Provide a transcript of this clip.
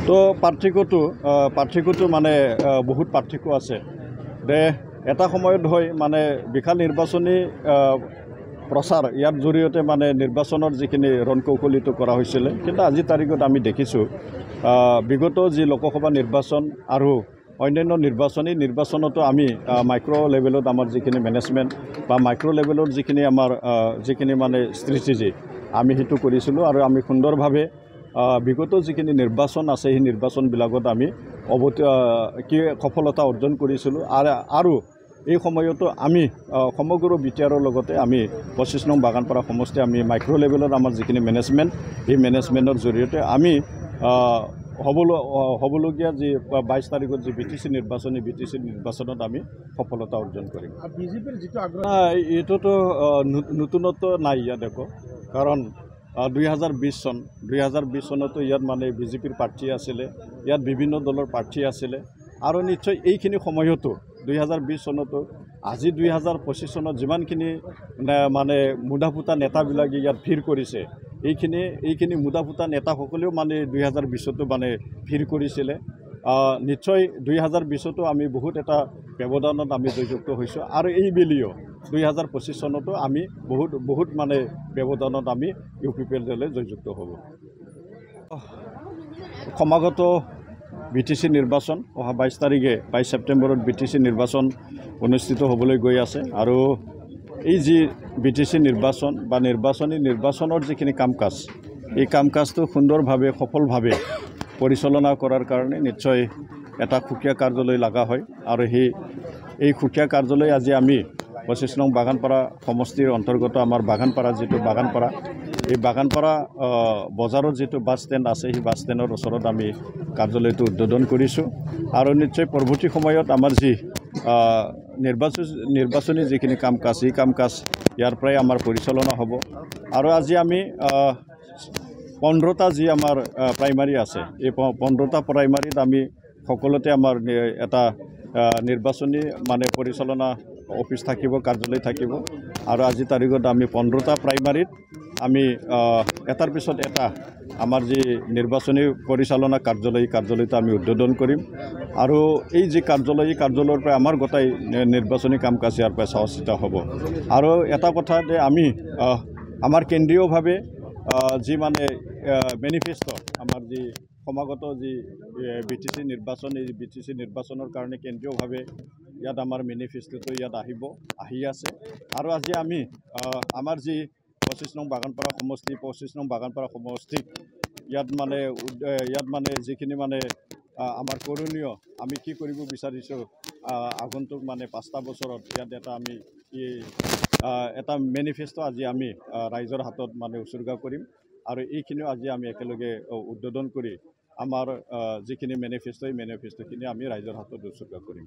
তো পাৰ্থক্যটো মানে বহুত পাৰ্থক্য আছে দে এটা সময়ত হয় মানে বিশাল নিৰ্বাচনী প্ৰচাৰ ইয়াৰ জৰিয়তে মানে নিৰ্বাচনৰ যিখিনি ৰণকৌশলীটো কৰা হৈছিলে কিন্তু আজিৰ তাৰিখত আমি দেখিছোঁ বিগত যি লোকসভা নিৰ্বাচন আৰু অন্যান্য নিৰ্বাচনতো আমি মাইক্ৰ' লেভেলত আমাৰ যিখিনি মেনেজমেণ্ট বা মাইক্ৰ' লেভেলৰ যিখিনি মানে ষ্ট্ৰেটেজি আমি সেইটো কৰিছিলোঁ আৰু আমি সুন্দৰভাৱে বিগত যিখিনি নিৰ্বাচন আছে সেই নিৰ্বাচনবিলাকত আমি সফলতা অৰ্জন কৰিছিলোঁ আৰু এই সময়তো আমি সমগ্ৰ বিটিআৰৰ লগতে আমি 25 নং বাগানপাৰা সমষ্টি আমি মাইক্ৰ' লেভেলত আমাৰ যিখিনি মেনেজমেণ্ট এই মেনেজমেণ্টৰ জৰিয়তে আমি হ'বলগীয়া যি 22 তাৰিখত যি BTC নিৰ্বাচনত আমি সফলতা অৰ্জন কৰিম। বিজেপিৰ যিটো আগ্ৰহ এইটোতো নতুনত্ব নাই ইয়াত একো কাৰণ 2020 চনতো ইয়াত মানে বিজেপিৰ প্ৰাৰ্থী আছিলে ইয়াত বিভিন্ন দলৰ প্ৰাৰ্থী আছিলে আৰু নিশ্চয় এইখিনি সময়তো 2020 চনতো আজি 2025 চনত যিমানখিনি মানে মুদাফুটা নেতাবিলাকে ইয়াত ভিৰ কৰিছে এইখিনি মুদাফুটা নেতাসকলেও মানে 2020তো মানে ভিৰ কৰিছিলে নিশ্চয় 2020তো আমি বহুত এটা ব্যৱধানত আমি জয়যুক্ত হৈছোঁ আৰু এই বেলিও 2025 চনতো আমি বহুত মানে ব্যৱধানত আমি UPPL দলে জয়যুক্ত হ'ব। সমাগত BTC নিৰ্বাচন অহা 22 ছেপ্টেম্বৰত BTC নিৰ্বাচন অনুষ্ঠিত হ'বলৈ গৈ আছে আৰু এই যি BTC নিৰ্বাচন বা নিৰ্বাচনৰ যিখিনি কাম-কাজ এই কাম-কাজটো সুন্দৰভাৱে সফলভাৱে পৰিচালনা কৰাৰ কাৰণে নিশ্চয় এটা সুকীয়া কাৰ্যালয় লগা হয় আৰু এই সুকীয়া কাৰ্যালয় আজি আমি 25 নং বাগানপাৰা সমষ্টিৰ অন্তৰ্গত আমাৰ বাগানপাৰা এই বাগানপাৰা বজাৰত যিটো বাছ ষ্টেণ্ড আছে সেই বাছ ষ্টেণ্ডৰ ওচৰত আমি কাৰ্যালয়টো উদ্বোধন কৰিছোঁ আৰু নিশ্চয় পৰৱৰ্তী সময়ত আমাৰ যি নিৰ্বাচনী যিখিনি কাম-কাজ এই কাম-কাজ ইয়াৰ পৰাই আমাৰ পৰিচালনা হ'ব আৰু আজি আমি 15টা যি আমাৰ প্ৰাইমাৰী আছে এই 15টা প্ৰাইমাৰীত আমি সকলোতে আমাৰ এটা নিৰ্বাচনী মানে পৰিচালনা অফিচ থাকিব কাৰ্যালয় থাকিব আৰু আজিৰ তাৰিখত আমি 15টা প্ৰাইমাৰীত আমি এটাৰ পিছত এটা আমাৰ যি নিৰ্বাচনী পৰিচালনা কাৰ্যালয়টো আমি উদ্বোধন কৰিম আৰু এই যি কাৰ্যালয়ৰ পৰা আমাৰ গোটেই নিৰ্বাচনী কাম-কাজ ইয়াৰ পৰা সহযোগিত হ'ব আৰু এটা কথা যে আমি আমাৰ কেন্দ্ৰীয়ভাৱে যি মানে মেনিফেষ্টো আমাৰ যি সমাগত যি BTC নিৰ্বাচন এই BTC নিৰ্বাচনৰ কাৰণে কেন্দ্ৰীয়ভাৱে ইয়াত আমাৰ মেনিফেষ্টোটো ইয়াত আহি আছে আৰু আজি আমি আমাৰ যি 25 নং বাগানপাৰা সমষ্টিক ইয়াত মানে যিখিনি মানে আমাৰ কৰণীয় আমি কি কৰিব বিচাৰিছোঁ আগন্তুক মানে 5টা বছৰত ইয়াত এটা মেনিফেষ্টো আজি আমি ৰাইজৰ হাতত মানে উচৰ্গা কৰিম আৰু এইখিনিও আজি আমি একেলগে উদ্বোধন কৰি আমাৰ যিখিনি মেনিফেষ্টোখিনি আমি ৰাইজৰ হাতত উচৰ্গা কৰিম।